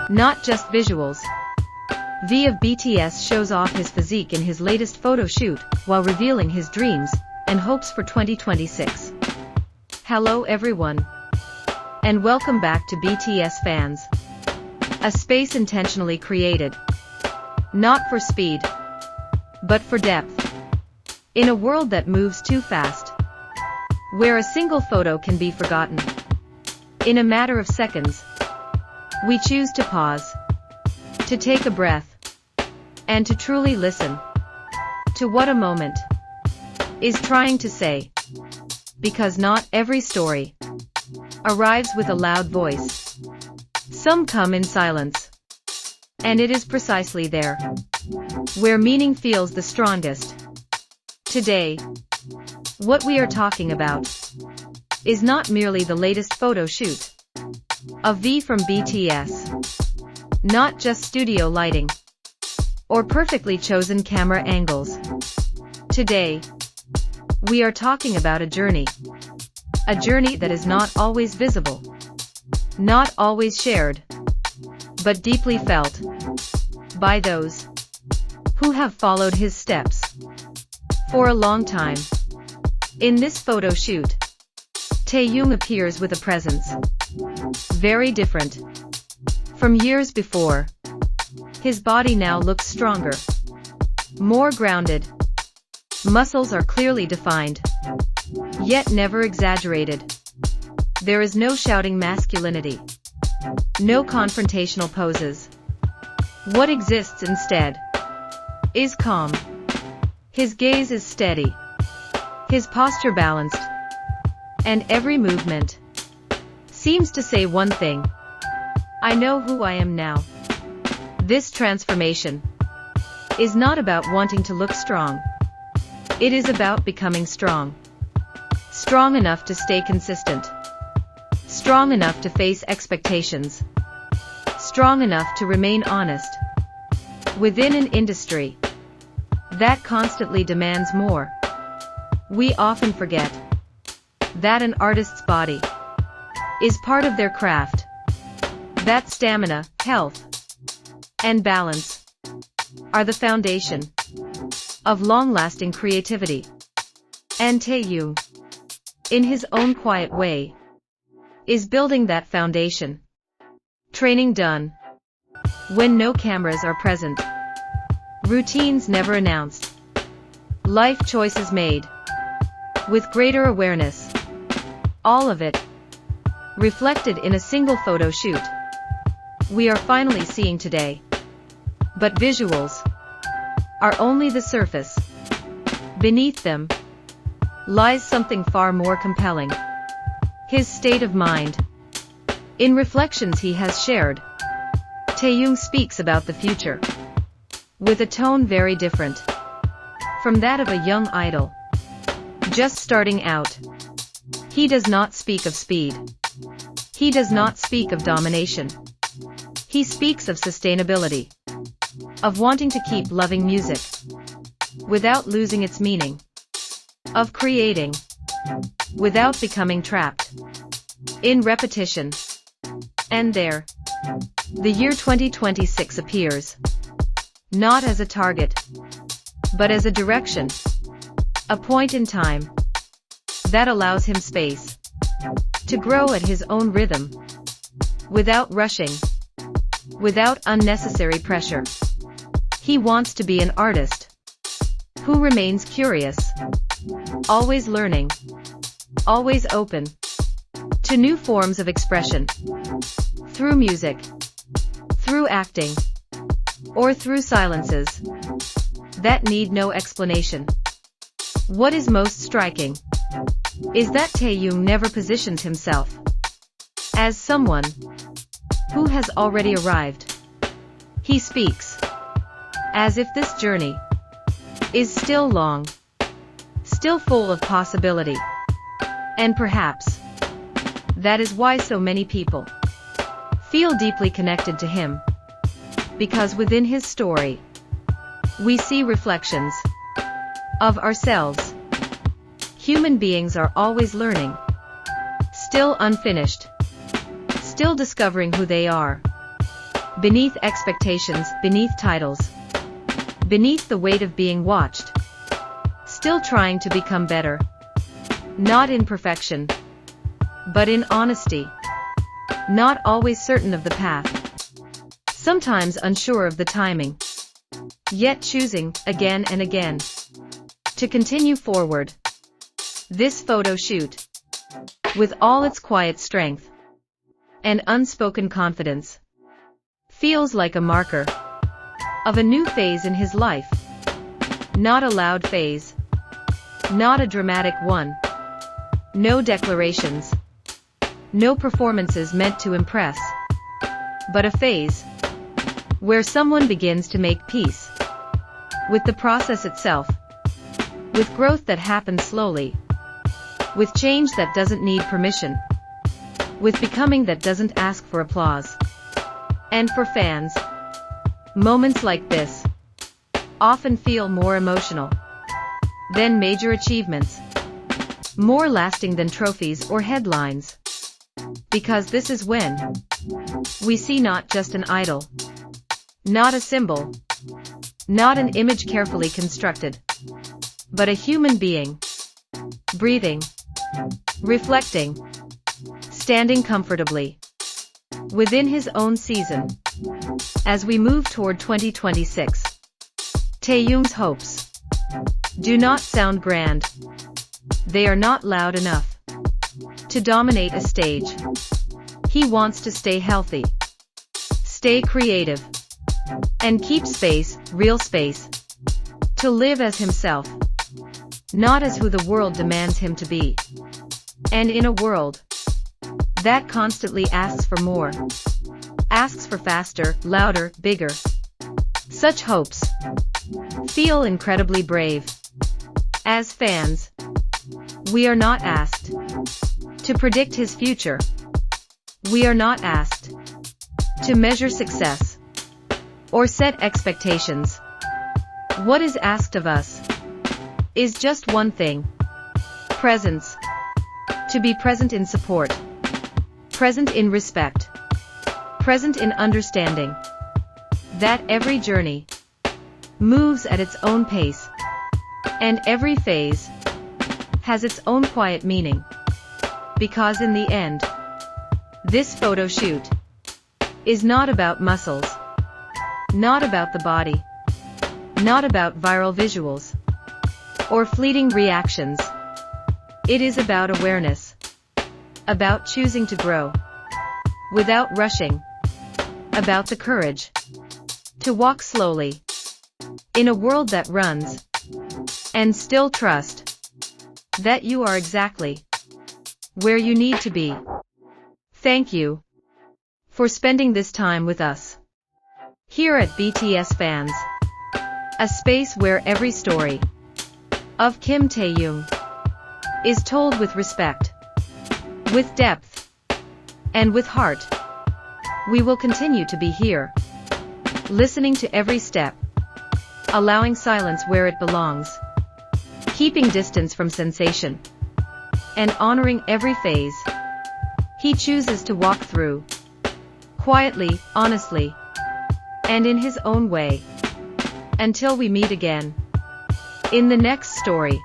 Not just visuals. V of BTS shows off his physique in his latest photo shoot, while revealing his dreams and hopes for 2026. Hello everyone. And welcome back to BTS fans. A space intentionally created. Not for speed, but for depth. In a world that moves too fast, where a single photo can be forgotten in a matter of seconds, we choose to pause, to take a breath, and to truly listen to what a moment is trying to say. Because not every story arrives with a loud voice. Some come in silence. And it is precisely there where meaning feels the strongest. Today, what we are talking about is not merely the latest photo shoot of V from BTS. Not just studio lighting or perfectly chosen camera angles. Today, we are talking about a journey that is not always visible, not always shared, but deeply felt by those who have followed his steps for a long time. In this photo shoot, Taehyung appears with a presence very different from years before. His body now looks stronger, more grounded. Muscles are clearly defined, yet never exaggerated. There is no shouting masculinity, no confrontational poses. What exists instead is calm. His gaze is steady, his posture balanced, and every movement seems to say one thing: I know who I am now. This transformation is not about wanting to look strong. It is about becoming strong. Strong enough to stay consistent. Strong enough to face expectations. Strong enough to remain honest. Within an industry that constantly demands more, we often forget that an artist's body is part of their craft. That stamina, health, and balance are the foundation of long-lasting creativity. And Taehyung, in his own quiet way, is building that foundation. Training done when no cameras are present. Routines never announced. Life choices made with greater awareness. All of it reflected in a single photo shoot we are finally seeing today. But visuals are only the surface. Beneath them lies something far more compelling. His state of mind. In reflections he has shared, Taehyung speaks about the future with a tone very different from that of a young idol just starting out. He does not speak of speed. He does not speak of domination. He speaks of sustainability, of wanting to keep loving music without losing its meaning, of creating without becoming trapped in repetition. And there, the year 2026 appears, not as a target, but as a direction, a point in time that allows him space to grow at his own rhythm, without rushing, without unnecessary pressure. He wants to be an artist who remains curious, always learning, always open to new forms of expression, through music, through acting, or through silences that need no explanation. What is most striking is that Taehyung never positions himself as someone who has already arrived. He speaks as if this journey is still long, still full of possibility. And perhaps that is why so many people feel deeply connected to him. Because within his story, we see reflections of ourselves. Human beings are always learning, still unfinished, still discovering who they are. Beneath expectations, beneath titles, beneath the weight of being watched, still trying to become better. Not in perfection, but in honesty. Not always certain of the path, sometimes unsure of the timing, yet choosing, again and again, to continue forward. This photo shoot, with all its quiet strength and unspoken confidence, feels like a marker of a new phase in his life. Not a loud phase, not a dramatic one, no declarations, no performances meant to impress, but a phase where someone begins to make peace with the process itself, with growth that happens slowly, with change that doesn't need permission, with becoming that doesn't ask for applause. And for fans, moments like this often feel more emotional than major achievements, more lasting than trophies or headlines. Because this is when we see not just an idol, not a symbol, not an image carefully constructed, but a human being, breathing, reflecting, standing comfortably within his own season. As we move toward 2026, Taehyung's hopes do not sound grand. They are not loud enough to dominate a stage. He wants to stay healthy, stay creative, and keep space, real space, to live as himself, not as who the world demands him to be. And in a world that constantly asks for more, asks for faster, louder, bigger, such hopes feel incredibly brave. As fans, we are not asked to predict his future. We are not asked to measure success or set expectations. What is asked of us is just one thing: presence. To be present in support, present in respect, present in understanding that every journey moves at its own pace, and every phase has its own quiet meaning. Because in the end, this photo shoot is not about muscles, not about the body, not about viral visuals or fleeting reactions. It is about awareness, about choosing to grow without rushing, about the courage to walk slowly in a world that runs, and still trust that you are exactly where you need to be. Thank you for spending this time with us here at BTS Fans, a space where every story of Kim Taehyung is told with respect, with depth, and with heart. We will continue to be here, listening to every step, allowing silence where it belongs, keeping distance from sensation, and honoring every phase he chooses to walk through, quietly, honestly, and in his own way. Until we meet again in the next story.